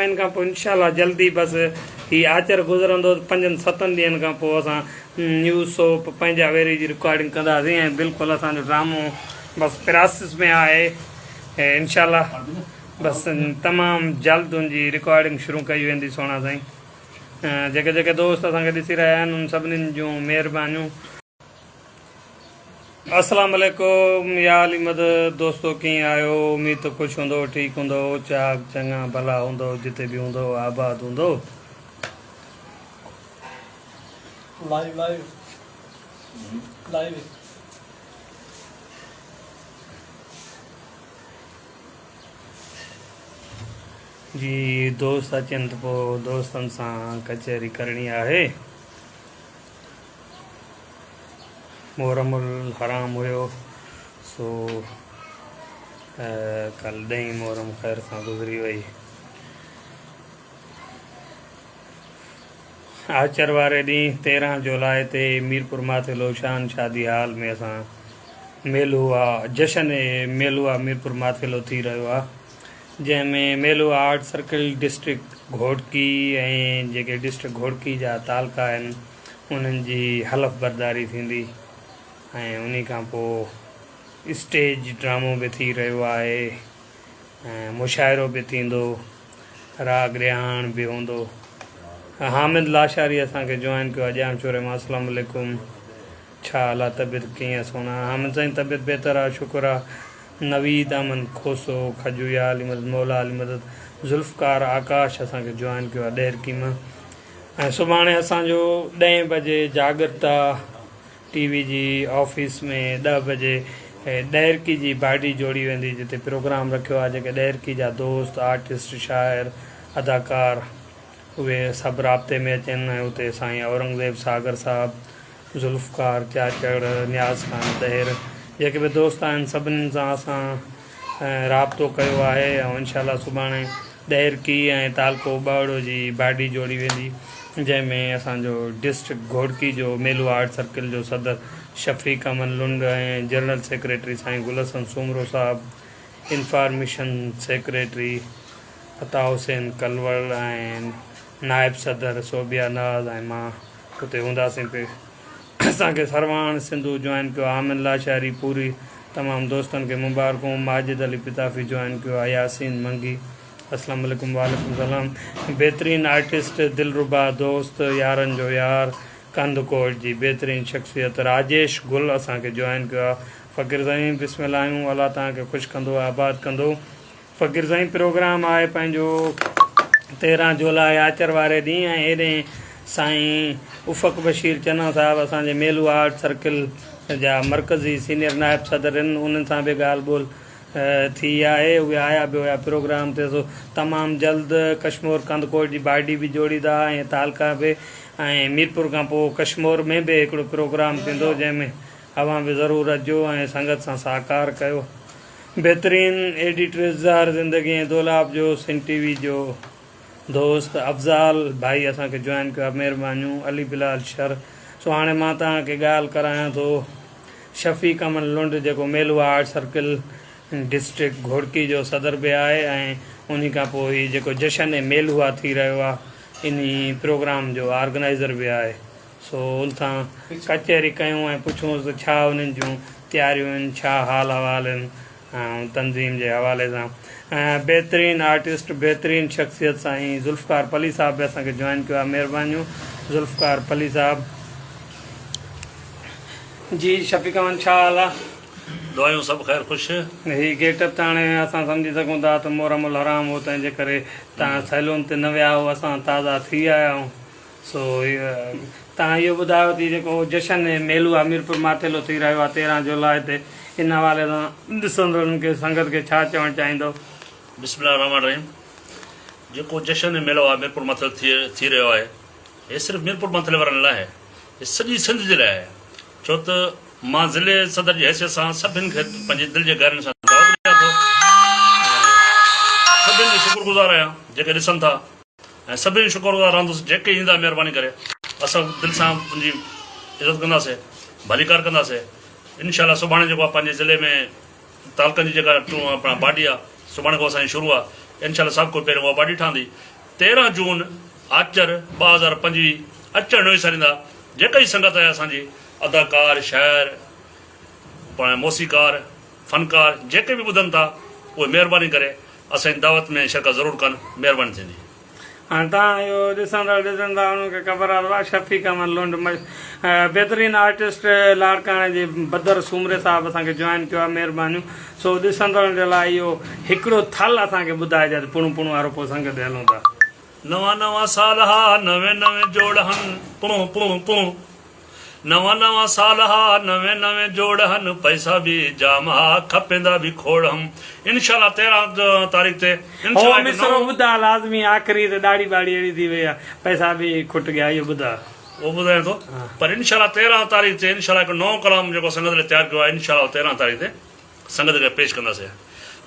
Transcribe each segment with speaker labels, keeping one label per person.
Speaker 1: महीननि खां पोइ इंशाल्लाह जल्दी बसि ही आचर गुज़रंदो 5-7 ॾींहंनि खां पोइ असां न्यूज़ सोप पंहिंजा वेरी जी रिकॉर्डिंग कंदासीं ऐं बिल्कुलु असांजो ड्रामो बसि प्रोसेस में आहे ऐं इंशाल्लाह बसि तमामु जल्द उनजी रिकॉर्डिंग शुरू कई वेंदी सोना साईं। जेके जेके दोस्त असांखे ॾिसी रहिया आहिनि उन सभिनीनि जूं महिरबानियूं। अस्सलाम वालेकुम या अली मदद दोस्तों, कीअं आहियो? उम्मीद तो ख़ुशि हूंदो, ठीकु हूंदो, चाक चङा भला हूंदो, जिते बि हूंदो आबाद हूंदो। लाइव जी दोस्त अचनि त पोइ दोस्तनि सां कचहरी करणी आहे। मुहर्रमुल हराम हुयो, सो कल 10 मुहर्रम ख़ैर सां गुज़री वई। आचर वारे ॾींहुं 13 जुलाई ते मीरपुर माथेलो शान शादी हाल में असां मेलुआ जशन मेलुआ मीरपुर माथेलो थी रहियो आहे, जंहिंमें Meluha art circle district Ghotki ऐं जेके डिस्ट्रिक्ट घोटकी जा तालका आहिनि उन्हनि जी हलफ़ बरदारी थींदी ऐं उन खां पोइ स्टेज ड्रामो बि थी रहियो आहे ऐं मुशाइरो बि थींदो, राग रिहाण बि हूंदो। हामिद लाशारी असांखे जॉइन कयो आहे। जाम चोरे मां अस्सलाम वालेकुम, छा हाल आहे, तबियत कीअं सोना? हामिद साईं तबियत बहितर आहे, शुक्र आहे। नवीद अमन खोसो, खजूया अली मदद, मौला अली मदद, ज़ुल्फ़कार आकाश असांखे जॉइन कयो आहे ॾेरकी मां। ऐं सुभाणे असांजो 10 बजे जागरता टीवी जी ऑफिस में 10 बजे ॾेरकी जी बाडी जोड़ी वेंदी, जिते प्रोग्राम रखियो आहे। जेके ॾेरकी जा दोस्त आर्टिस्ट शाइर अदाकार उहे सभु राब्ते में अचनि ऐं उते साईं औरंगज़ेब सागर साहिबु, ज़ुल्फ़कार चाचड़, न्याज़ खान दहिर, जेके बि दोस्त आहिनि सभिनीनि सां असां राब्तो कयो आहे ऐं इंशाल्लाह सुभाणे ॾेरकी ऐं तालको ॿावड़ो जी बाडी जोड़ी वेंदी, जंहिंमें असांजो डिस्ट्रिक्ट घोटकी जो मेलू आर्ट सर्किल जो सदर शफ़ीक अमन लुंड ऐं जनरल सेक्रेटरी साईं गुल हसन सूमरो साहिबु, इंफॉर्मेशन सेक्रेटरी अता हुसैन कलवल ऐं नायब सदर सोबिया नाज़ ऐं मां हुते हूंदासीं पे। असांखे सरवाण सिंधू जॉइन कयो, आमिर लाशारी पूरी तमामु दोस्तनि खे मुबारकूं। माजिद अली पिताफ़ी जॉइन कयो आहे, यासीन मंगी अस्सलाम वालेकुम। वालेकुम सलाम। बहितरीन आर्टिस्ट दिलरुबा दोस्त, यारनि जो यार, कंदकोट जी बहितरीन शख़्सियत राजेश गुल असांखे जॉइन कयो आहे। फ़कीर साईं बिस्मिल्लाह आहियूं, अल्लाह तव्हांखे ख़ुशि कंदो, आबाद कंदो। फ़कीर साईं प्रोग्राम आहे पंहिंजो 13 जुलाई आचर वारे ॾींहुं ऐं हेॾे साईं उफ़क़ बशीर चन्ना साहिबु असांजे मेलू आर्ट सर्किल जा मरकज़ी सीनियर नायब सदर आहिनि, उन्हनि सां बि ॻाल्हि ॿोल थी आहे। उहे आया बि हुया प्रोग्राम ते, सो तमामु जल्द कश्मीर कंदकोट जी बाडी बि जोड़ींदा ऐं तालका बि, ऐं मीरपुर खां पोइ कश्मीर में बि हिकिड़ो प्रोग्राम थींदो, जंहिंमें अवां बि ज़रूरु अचो ऐं संगत सां साकार कयो। बहितरीन एडिटर इज़हार ज़िंदगी ऐं दोलाब जो सिंध टीवी जो दोस्त अफ़ज़ाल भाई असांखे जॉइन कयो आहे, महिरबानियूं। अली बिलाल शर। सो हाणे मां तव्हांखे ॻाल्हि करायां थो शफ़ीक अमन लुंड, जेको मेलू आर्ट सर्किल डिस्ट्रिक्ट घोटकी जो सदर बि आहे ऐं उन खां पोइ हीउ जेको जशन ऐं मेलुआ थी रहियो आहे इन प्रोग्राम जो ऑर्गेनाइज़र बि आहे। सो उनसां कचहरी कयूं ऐं पुछूंसि छा उन्हनि जूं तयारियूं आहिनि, छा हाल अहवाल आहिनि ऐं तंज़ीम जे हवाले सां। बहितरीन आर्टिस्ट बहितरीन शख़्सियत साईं ज़ुल्फ़कार पली साहिबु बि असांखे जॉइन कयो आहे, महिरबानियूं। ज़ुल्फ़कार पली साहिबु जी। शफ़ीक अमन छा हाल आहे?
Speaker 2: दुआयूं सभु ख़ैर ख़ुशि।
Speaker 1: हीअ गेटअप त हाणे असां सम्झी सघूं था त मुहर्रमुल हराम हो, तंहिंजे करे तव्हां सैलून ते न विया हो, असां ताज़ा थी आया आहियूं। सो तव्हां इहो ॿुधायो थी जेको जशन मेलू आहे मीरपुर माथेलो थी रहियो आहे 13 जुलाई ते, इन हवाले सां ॾिसंदड़नि खे संगत खे छा चवणु चाहींदो?
Speaker 2: बिस्मिल्लाह रहमान रहीम। जेको जशन मेलो आहे मीरपुर माथेलो थी रहियो आहे, हे सिर्फ़ु मीरपुर माथेले वारनि लाइ आहे, हे सॼी सिंध जे लाइ आहे। छो त मां ज़िले सदर जी हैसियत सां सभिनि खे पंहिंजे दिलि जे गहरनि सां दावत ॾियां थो। सभिनि जो शुक्रगुज़ार आहियां जेके ॾिसनि था, ऐं सभिनी शुक्रगुज़ार रहंदुसि जेके ईंदा महिरबानी करे। असां दिलि सां उनजी इज़त कंदासीं, भलीकार कंदासीं। इंशाल्लाह सुभाणे जेको आहे पंहिंजे ज़िले में तालकनि जी जेका अपना बाडी आहे, सुभाणे खां असांजी शुरू आहे। इंशाल्लाह सभु को पहिरियों उहा बाडी ठहंदी 13 जून आचर 2025 अचण न विसारींदा जेका ई संगत आहे असांजी अदाकार शाइर पाण मौसीकार फनकार जेके बि ॿुधनि था उहे महिरबानी करे असांजी दावत में शिरकत ज़रूरु कनि महिरबानी थींदी
Speaker 1: हाणे तव्हां इहो ॾिसंदा हुनखे ख़बर आहे शफ़ीक अहमद लुंड बहितरीनु आर्टिस्ट लाड़काणे जे बदर सूमरे साहिबु असांखे जॉइन कयो आहे महिरबानियूं सो ॾिसंदड़ जे लाइ इहो हिकिड़ो थल असांखे ॿुधाइजे पुणु पुणु वारो पोइ संगत हलूं था
Speaker 2: नवां नवां साल हा नवे नवे जोड़ हन पुणु पुणु पुणु नवां नवां साल हा नवे नवे जोड़ हन पैसा बि जाम हा खपेंदा बि खोड़ हम इंशाल्लाह 13 तारीख़ ते
Speaker 1: हो मिसरो ॿुधा लाज़मी आख़िरी ते ॾाढी बाड़ी अहिड़ी थी वई आहे पैसा बि खुट गया इहो ॿुधा
Speaker 2: वो ॿुधायां थो पर इंशाल्लाह 13 तारीख़ ते इंशाल्लाह हिकु नओं कलाम जेको संगत लाइ तयारु कयो आहे इंशाल्लाह 13 तारीख़ ते संगत खे पेश कंदासीं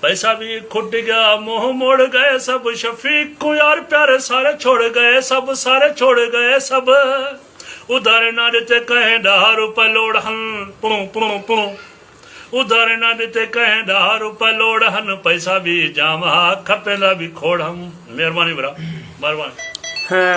Speaker 2: पैसा भी खुट गया मोह मोड़ गए सब शफीक को यार प्यारे सारे छोड़ गए सब सारे छोड़ गए सब उधारे ना देते कहे 10 रुपए लोड़ हन पुणु पुणु पुणु उधारे ना देते कहे 10 रुपए लोड़ हन पैसा भी जाम हा खपेंदा भी खोड़ हम महिरबानी भरा महिरबानी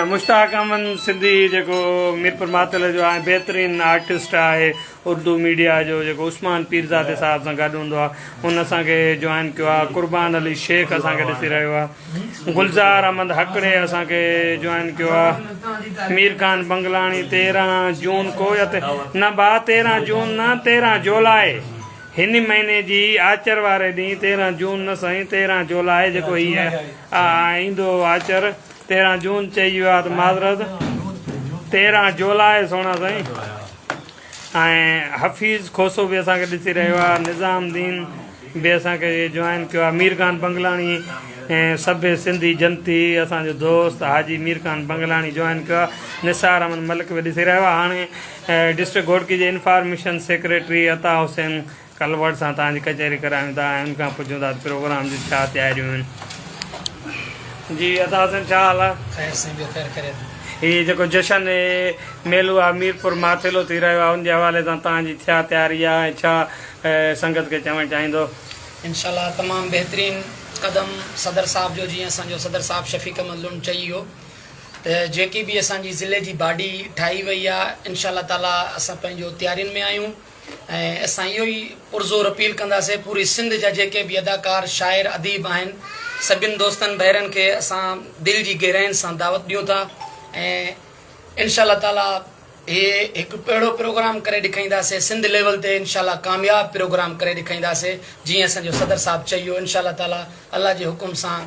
Speaker 1: मुश्ताक अहमद सिंधी जेको मीरपुर मातल जो आहे बहितरीनु आर्टिस्ट आहे उर्दू मीडिया जो जेको उस्मान पीरज़ादे साहिब सां गॾु हूंदो आहे हुन असांखे जॉइन कयो आहे कुर्बान अली शेख असांखे ॾिसी रहियो आहे गुलज़ार अहमद हकड़े असांखे जॉइन कयो आहे मीर ख़ान बंगलाणी 13 जून को या न 13 जून न 13 जुलाई हिन महीने जी आचर वारे ॾींहुं 13 जून न साईं 13 जुलाई जेको हीअ ईंदो आचर 13 जून चई वियो आहे त माज़रत 13 जुलाई सोना साईं ऐं हफ़ीज़ खोसो बि असांखे ॾिसी रहियो आहे निज़ामुद्दीन बि असांखे जॉइन कयो आहे मीर ख़ान बंगलाणी ऐं सभु सिंधी जनती असांजो दोस्त हाजी मीर ख़ान बंगलाणी जॉइन कयो आहे निसार अहमद मलिक बि ॾिसी रहियो आहे हाणे डिस्ट्रिक्ट घोटकी जे इंफॉर्मेशन सेक्रेटरी अता हुसैन कलवट सां तव्हांजी कचहरी करायूं था ऐं उनखां पुछूं था प्रोग्राम जी छा तयारियूं आहिनि जी अता हुसैन छा हाल आहे हीअ जेको जशन मेलो आहे मीरपुर माथेलो थी रहियो आहे उनजे हवाले सां तव्हांजी छा तयारी आहे ऐं छा संगत खे चवणु चाहींदो
Speaker 3: इंशाल्लाह तमामु बहितरीनु क़दम सदर साहिब जो जीअं असांजो सदर साहिबु शफ़ीक अहमद लुंड चई वियो त जेकी बि असांजी ज़िले जी बाडी ठाही वई आहे इंशाल्लाह ताला असां पंहिंजो तयारियुनि में आहियूं ऐं असां इहो ई पुरज़ोर अपील कंदासीं पूरी सिंध जा जेके बि अदाकार शाइर अदीब आहिनि सभिनि दोस्तनि भाइरनि खे असां दिलि जी गहराइनि सां दावत ॾियूं था ऐं इंशाल्लाह ताला हे हिकु अहिड़ो प्रोग्राम करे ॾेखारींदासीं सिंध लेवल ते इंशाल्लाह कामयाबु प्रोग्राम करे ॾेखारींदासीं जीअं असांजो सदर साहिबु चई वियो इंशाल्लाह ताला अल्लाह जे हुकुम सां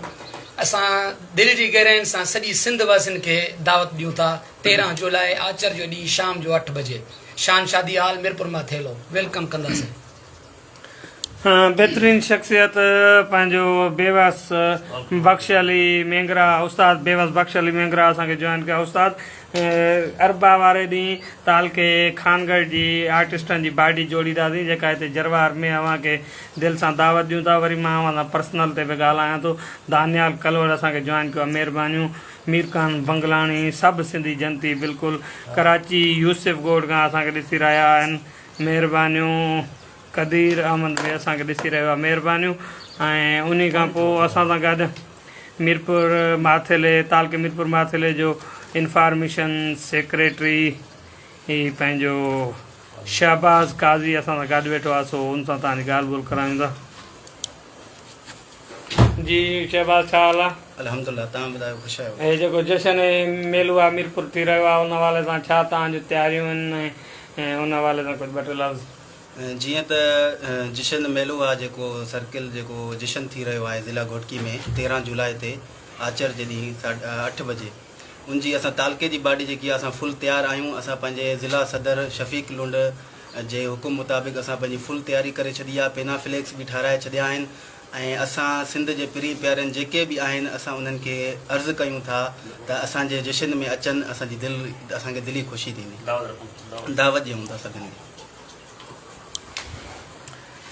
Speaker 3: असां दिलि जी गहराइनि सां सॼी सिंध वासियुनि खे दावत ॾियूं था 13 जुलाई आचर जो ॾींहुं शाम जो 8 बजे शान शादी हाल मीरपुर माथेलो वेलकम कंदासीं
Speaker 1: बहितरीनु शख़्सियत पंहिंजो बेवस बख्श अली मेंगरा उस्ताद बेवस बख्श अली मेंगरा असांखे जॉइन कया उस्ताद अरबा वारे ॾींहुं तालके खानगढ़ जी आर्टिस्टनि जी बाडी जोड़ींदासीं जेका हिते जरवार में अव्हांखे दिलि सां दावत ॾियूं था वरी मां अव्हां सां पर्सनल ते बि ॻाल्हायां थो दानियाल कलवड़ असांखे जॉइन कयो आहे महिरबानियूं मीर ख़ान बंगलाणी सभु सिंधी जनती बिल्कुलु कराची यूसुफ गोड खां असांखे ॾिसी रहिया आहिनि महिरबानियूं कदीर अहमद बि असांखे ॾिसी रहियो आहे महिरबानियूं ऐं उन खां पोइ असां सां गॾु मीरपुर माथेले तालके मीरपुर माथेले जो इंफॉर्मेशन सेक्रेटरी ही पंहिंजो शहबाज़ काज़ी असां सां गॾु वेठो आहे सो हुन सां तव्हांजी ॻाल्हि ॿोल करायूं था जी शहबाज़ छा हाल आहे
Speaker 4: अल्हम्दुलिल्लाह तव्हां ॿुधायो ख़ुशि आहियो
Speaker 1: हे जेको जशन मेलो आहे मीरपुर थी रहियो आहे उन हवाले सां छा तव्हांजूं तयारियूं आहिनि ऐं उन हवाले सां कुझु ॿ टे लफ़्ज़
Speaker 4: जीअं त जशन मेलो आहे जेको सर्किल जेको जशन थी रहियो आहे ज़िला घोटकी में 13 जुलाई ते आचर जे ॾींहुं 8 बजे उनजी असां तालके जी बाडी जेकी आहे असां फुल तयारु आहियूं असां पंहिंजे ज़िला सदर शफ़ीक लुंड जे हुकुम मुताबिक़ असां पंहिंजी फुल तयारी करे छॾी आहे पेना फ्लैक्स बि ठाराए छॾिया आहिनि ऐं असां सिंध जे पिरी प्यारनि जेके बि आहिनि असां उन्हनि खे अर्ज़ु कयूं था त असांजे जशन में अचनि असांजी दिलि असांखे दिली ख़ुशी थींदी दावत ॾियूं था सभिनी खे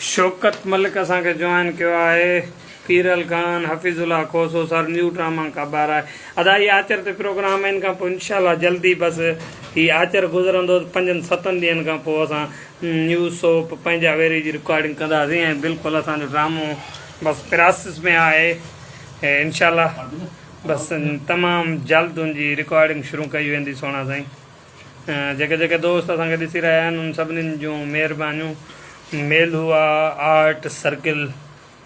Speaker 1: शौकत मलिक असांखे जॉइन कयो आहे Piral Khan Hafeezullah Khoso sir new drama का ॿार आहे अदा हीअ आचर ते प्रोग्राम आहिनि खां पोइ इंशाल्लाह जल्दी बसि हीअ आचर गुज़रंदो 5-7 ॾींहंनि खां पोइ असां न्यूज़ सोप पंहिंजा वेरी जी रिकॉर्डिंग कंदासीं ऐं बिल्कुलु असांजो ड्रामो बसि प्रोसेस में आहे ऐं इंशाल्लाह बसि तमामु जल्द उनजी रिकॉर्डिंग शुरू कई वेंदी सोना साईं। जेके जेके दोस्त असांखे ॾिसी रहिया आहिनि उन सभिनीनि जूं महिरबानियूं। मेलुआ आर्ट सर्किल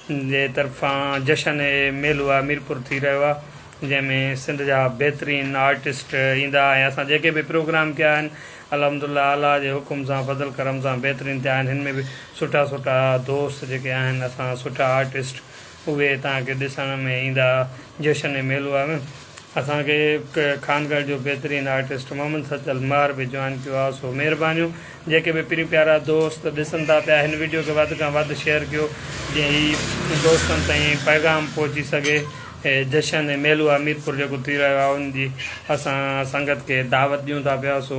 Speaker 1: जे तरफ़ां जशन ए मेलुआ मीरपुर थी रहियो आहे, जंहिंमें सिंध जा बहितरीनु आर्टिस्ट ईंदा ऐं असां जेके बि प्रोग्राम कया आहिनि अल्हम्दुलिल्लाह अल्लाह जे हुकुम सां फज़ल करम सां बहितरीनु थिया आहिनि। हिन में बि सुठा सुठा दोस्त जेके आहिनि असां सुठा आर्टिस्ट उहे तव्हांखे ॾिसण में ईंदा जशन ए मेलुआ में। असांखे खानगढ़ जो बहितरीनु आर्टिस्ट मोहम्मद सचल मार बि जॉइन कयो आहे, सो महिरबानियूं। जेके बि प्यारा प्यारा दोस्त ॾिसनि था पिया हिन वीडियो खे वधि खां वधि शेयर कयो जीअं ही दोस्तनि ताईं पैगाम पहुची सघे। जशन ए मेलुआ मीरपुर जेको थी रहियो आहे उनजी असां संगत खे दावत ॾियूं था पिया। सो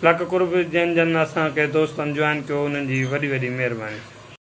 Speaker 1: लख कुर्ब जिन जिन असांखे दोस्तनि जॉइन कयो उन्हनि जी वॾी वॾी महिरबानी।